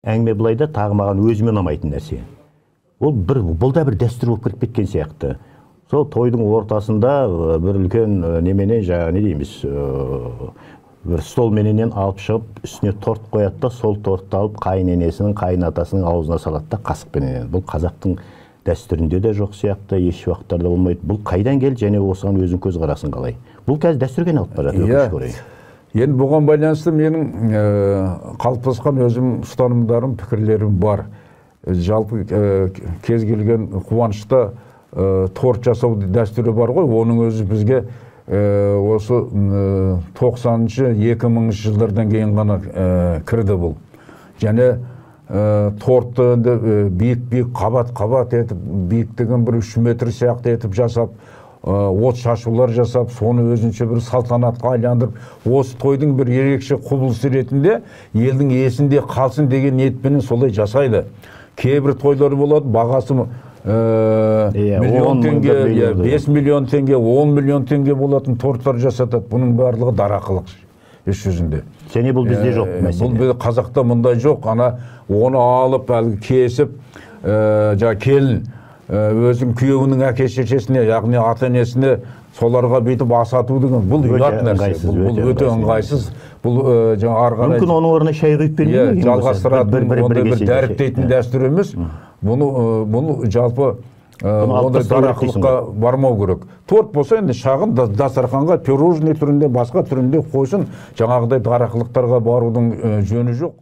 әңгіме былай да тағы маған өзіме ұнамайтын нәрсе. Бұл да бір дәстүр болып кіріп кеткен сияқты. Сол тойдың ортасында бір үлкен неменен жаңа не дейміз, бір стол мененен алып шығып, үстіне торт қояды да, сол тортты алып қайыненесінің, қайынатасының аузына салады да қасықпенен. Бұл қазақтың дәстүрінде де жоқ сияқты, еш уақыттарда болмайды. Бұл қайдан келді және осыған өзің көз қарасын қалай? Бұл қазір дәстүрге айналып бара жатыр. Енді бұған байланысты менің қалыптасқан өзім ұстанымдарым, пікірлерім бар. Жалпы кез келген қуанышта торт жасау дәстүрі бар ғой, оның өзі бізге осы 90-шы, 2000-шы жылдардан кейін ғана кірді бұл. Және тортты биік-биік қабат-қабат етіп, биіктігін бір 3 метр сияқты етіп жасап, от шашулар жасап, соны өзінше бір салтанатқа айландырып, осы тойдың бір ерекше құбылысы ретінде елдің есінде қалсын деген ниетпенен солай жасайды. Кейбір тойлар болады, бағасы миллион теңге, 5 миллион теңге, 10 миллион теңге болатын торттар жасатады. Бұның барлығы дарақылық іс жүзінде. Және бұл бізде жоқ мәселе. Бұл қазақта мұндай жоқ. Ана оны алып, кесіп, келін өзің күйеуінің әке-шешесіне, яғни ата-енесіне соларға бүйтіп асату деген бұл ұят нәрсе. Бұл өте ыңғайсыз. Бұл мүмкін оның орнына шай құйып бермейді. Жалғастыратын ондай бір дәріптейтін дәстүр емес. Бұны жалпы ондай дарақылыққа бармау керек. Торт болса енді шағын дастарханға пирожный түрінде, басқа түрінде қойсын, жаңағыдай дарақылықтарға барудың жөні жоқ.